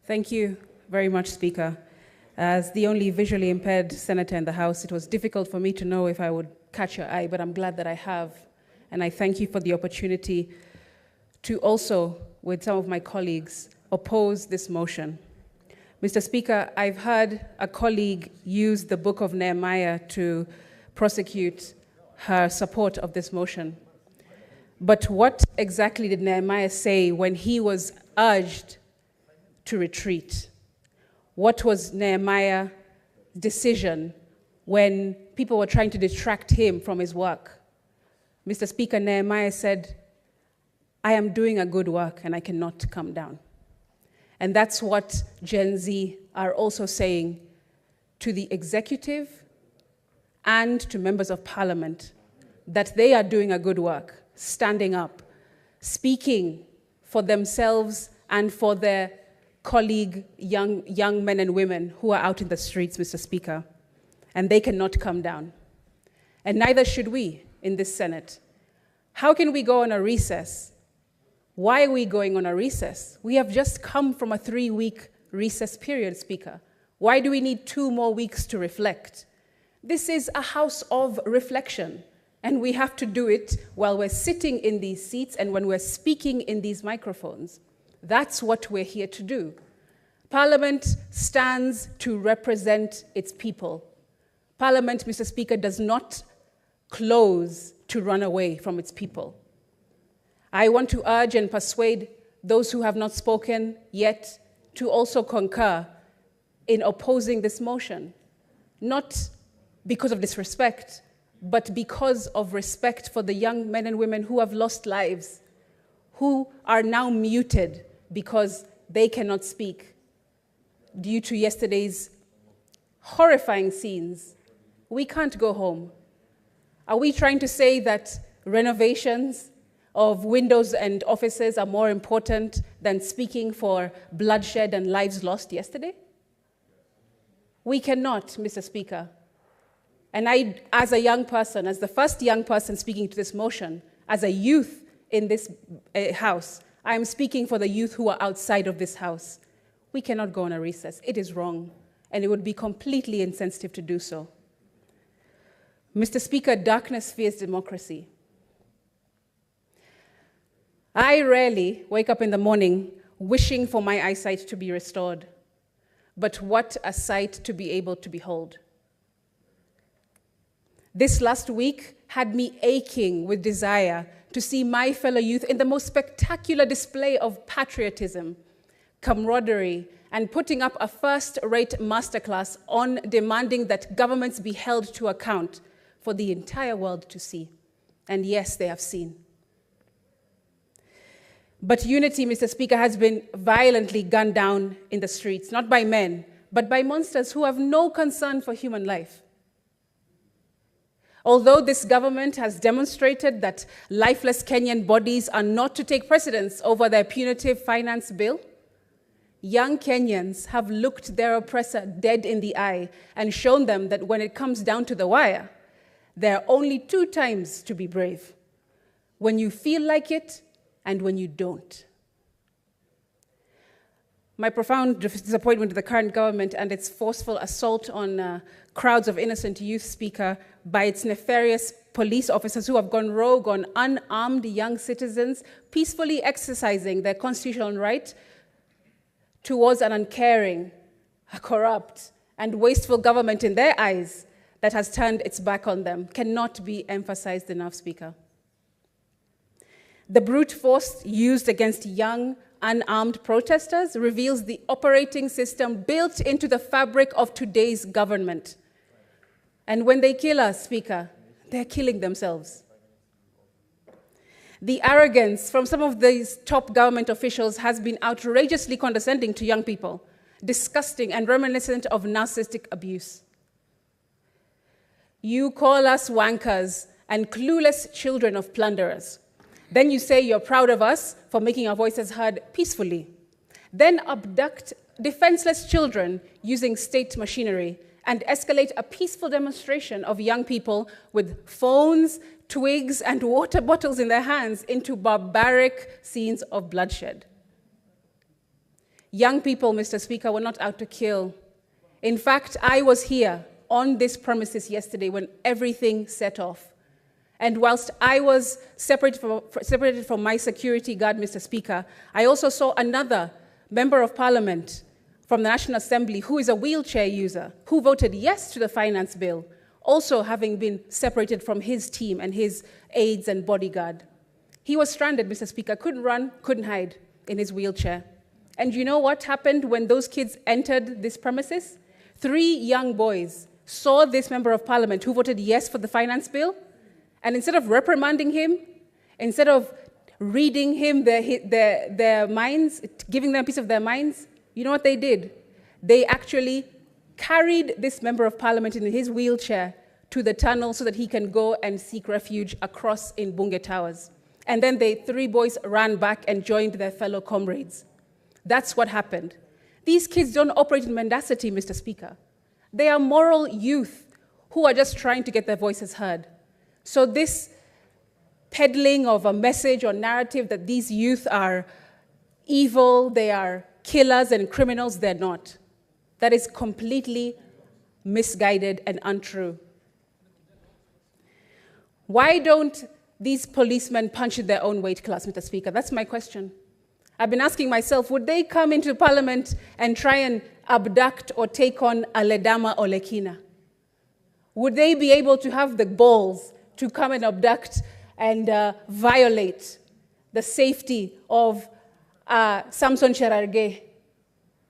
Thank you very much, Speaker. As the only visually impaired senator in the House, it was difficult for me to know if I would catch your eye, but I'm glad that I have. And I thank you for the opportunity to also, with some of my colleagues, oppose this motion. Mr. Speaker, I've heard a colleague use the book of Nehemiah to prosecute her support of this motion. But what exactly did Nehemiah say when he was urged to retreat? What was Nehemiah's decision when people were trying to distract him from his work? Mr. Speaker, Nehemiah said, I am doing a good work and I cannot come down. And that's what Gen Z are also saying to the executive and to members of parliament, that they are doing a good work, standing up, speaking for themselves and for their colleague young men and women who are out in the streets, Mr. Speaker, and they cannot come down. And neither should we in this Senate. How can we go on a recess? Why are we going on a recess? We have just come from a 3-week recess period, Speaker. Why do we need 2 more weeks to reflect? This is a house of reflection, and we have to do it while we're sitting in these seats and when we're speaking in these microphones. That's what we're here to do. Parliament stands to represent its people. Parliament, Mr. Speaker, does not close to run away from its people. I want to urge and persuade those who have not spoken yet to also concur in opposing this motion, not because of disrespect, but because of respect for the young men and women who have lost lives, who are now muted because they cannot speak due to yesterday's horrifying scenes. We can't go home. Are we trying to say that renovations of windows and offices are more important than speaking for bloodshed and lives lost yesterday? We cannot, Mr. Speaker. And I, as a young person, as the first young person speaking to this motion, as a youth in this House, I am speaking for the youth who are outside of this House. We cannot go on a recess. It is wrong, and it would be completely insensitive to do so. Mr. Speaker, darkness fears democracy. I rarely wake up in the morning wishing for my eyesight to be restored, but what a sight to be able to behold. This last week had me aching with desire to see my fellow youth in the most spectacular display of patriotism, camaraderie, and putting up a first-rate masterclass on demanding that governments be held to account for the entire world to see. And yes, they have seen. But unity, Mr. Speaker, has been violently gunned down in the streets, not by men, but by monsters who have no concern for human life. Although this government has demonstrated that lifeless Kenyan bodies are not to take precedence over their punitive finance bill, young Kenyans have looked their oppressor dead in the eye and shown them that when it comes down to the wire, there are only 2 times to be brave: when you feel like it and when you don't. My profound disappointment with the current government and its forceful assault on crowds of innocent youth, Speaker, by its nefarious police officers who have gone rogue on unarmed young citizens peacefully exercising their constitutional right towards an uncaring, a corrupt, and wasteful government in their eyes that has turned its back on them, cannot be emphasized enough, Speaker. The brute force used against young, unarmed protesters reveals the operating system built into the fabric of today's government. And when they kill us, Speaker, they're killing themselves. The arrogance from some of these top government officials has been outrageously condescending to young people, disgusting and reminiscent of narcissistic abuse. You call us wankers and clueless children of plunderers. Then you say you're proud of us for making our voices heard peacefully. Then abduct defenseless children using state machinery and escalate a peaceful demonstration of young people with phones, twigs, and water bottles in their hands into barbaric scenes of bloodshed. Young people, Mr. Speaker, were not out to kill. In fact, I was here on this premises yesterday when everything set off. And whilst I was separated from my security guard, Mr. Speaker, I also saw another member of parliament from the National Assembly who is a wheelchair user, who voted yes to the finance bill, also having been separated from his team and his aides and bodyguard. He was stranded, Mr. Speaker, couldn't run, couldn't hide in his wheelchair. And you know what happened when those kids entered this premises? 3 young boys saw this member of parliament who voted yes for the finance bill, and instead of reprimanding him, instead of reading him their minds, giving them a piece of their minds, you know what they did? They actually carried this member of parliament in his wheelchair to the tunnel so that he can go and seek refuge across in Bunge Towers. And then the 3 boys ran back and joined their fellow comrades. That's what happened. These kids don't operate in mendacity, Mr. Speaker. They are moral youth who are just trying to get their voices heard. So this peddling of a message or narrative that these youth are evil, they are killers and criminals, they're not. That is completely misguided and untrue. Why don't these policemen punch in their own weight class, Mr. Speaker? That's my question. I've been asking myself, would they come into Parliament and try and abduct or take on Aledama or Lekina? Would they be able to have the balls to come and abduct and violate the safety of Samson Cherargei?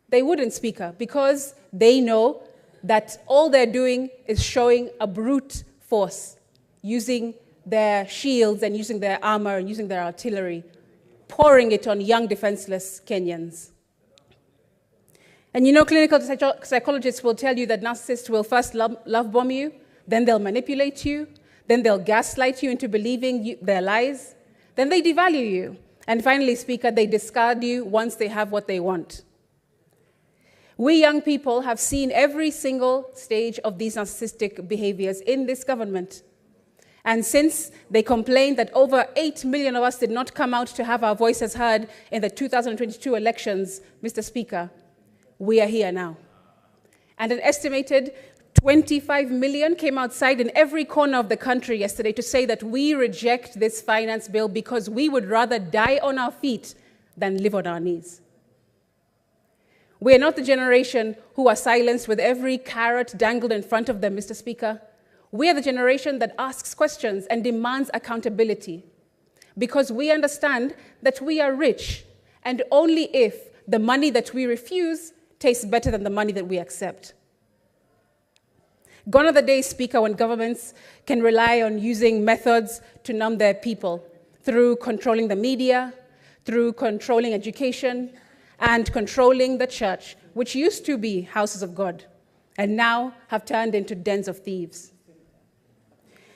They wouldn't, Speaker, because they know that all they're doing is showing a brute force, using their shields and using their armor and using their artillery, pouring it on young, defenseless Kenyans. And you know, clinical psychologists will tell you that narcissists will first love bomb you, then they'll manipulate you, then they'll gaslight you into believing their lies, then they devalue you, and finally, Speaker, they discard you once they have what they want. We young people have seen every single stage of these narcissistic behaviors in this government. And since they complained that over 8 million of us did not come out to have our voices heard in the 2022 elections, Mr. Speaker, we are here now. And an estimated 25 million came outside in every corner of the country yesterday to say that we reject this finance bill because we would rather die on our feet than live on our knees. We are not the generation who are silenced with every carrot dangled in front of them, Mr. Speaker. We are the generation that asks questions and demands accountability because we understand that we are rich, and only if the money that we refuse tastes better than the money that we accept. Gone are the days, Speaker, when governments can rely on using methods to numb their people through controlling the media, through controlling education, and controlling the church, which used to be houses of God, and now have turned into dens of thieves.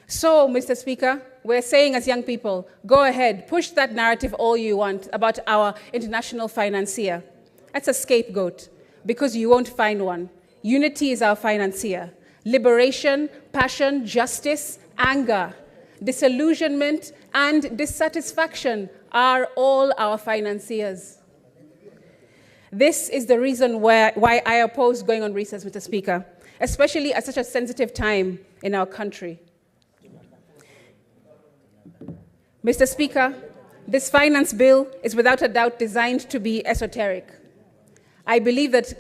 So, Mr. Speaker, we're saying as young people, go ahead, push that narrative all you want about our international financier. That's a scapegoat, because you won't find one. Unity is our financier. Liberation, passion, justice, anger, disillusionment, and dissatisfaction are all our financiers. This is the reason why I oppose going on recess, Mr. Speaker, especially at such a sensitive time in our country. Mr. Speaker, this finance bill is without a doubt designed to be esoteric. I believe that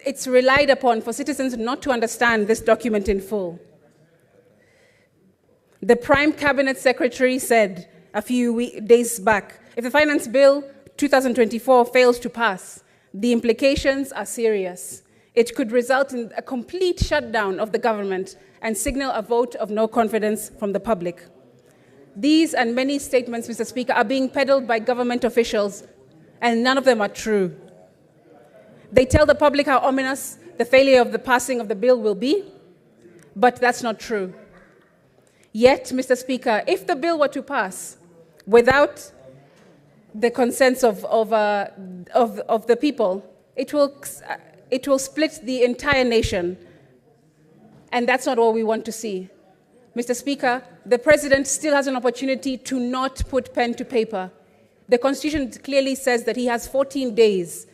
it's relied upon for citizens not to understand this document in full. The Prime Cabinet Secretary said a few days back, if the Finance Bill 2024 fails to pass, the implications are serious. It could result in a complete shutdown of the government and signal a vote of no confidence from the public. These and many statements, Mr. Speaker, are being peddled by government officials, and none of them are true. They tell the public how ominous the failure of the passing of the bill will be, but that's not true. Yet, Mr. Speaker, if the bill were to pass without the consent of the people, it will split the entire nation, and that's not what we want to see. Mr. Speaker, the President still has an opportunity to not put pen to paper. The Constitution clearly says that he has 14 days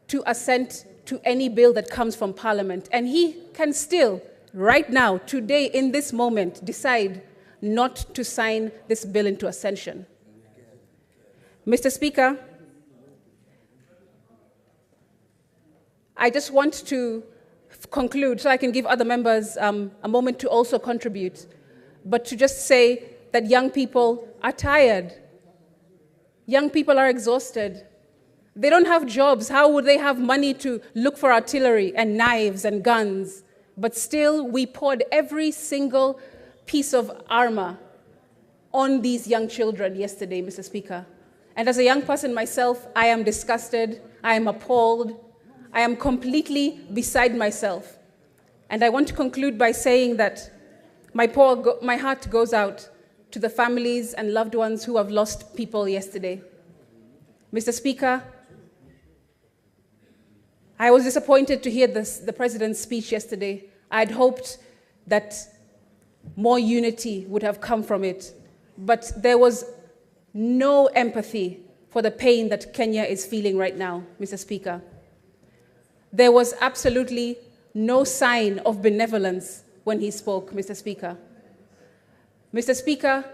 to assent to any bill that comes from Parliament. And he can still, right now, today, in this moment, decide not to sign this bill into ascension. Mr. Speaker, I just want to conclude so I can give other members a moment to also contribute, but to just say that young people are tired. Young people are exhausted. They don't have jobs. How would they have money to look for artillery and knives and guns? But still, we poured every single piece of armor on these young children yesterday, Mr. Speaker. And as a young person myself, I am disgusted, I am appalled, I am completely beside myself. And I want to conclude by saying that my heart goes out to the families and loved ones who have lost people yesterday. Mr. Speaker, I was disappointed to hear the President's speech yesterday. I had hoped that more unity would have come from it, but there was no empathy for the pain that Kenya is feeling right now, Mr. Speaker. There was absolutely no sign of benevolence when he spoke, Mr. Speaker. Mr. Speaker,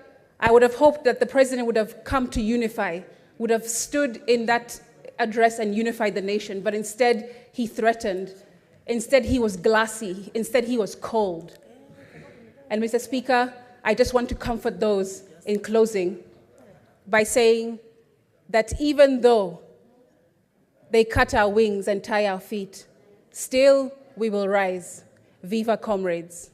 I would have hoped that the President would have come to unify, would have stood in that address and unified the nation, but instead he threatened. Instead he was glassy. Instead he was cold. And Mr. Speaker, I just want to comfort those in closing by saying that even though they cut our wings and tie our feet, still we will rise. Viva comrades.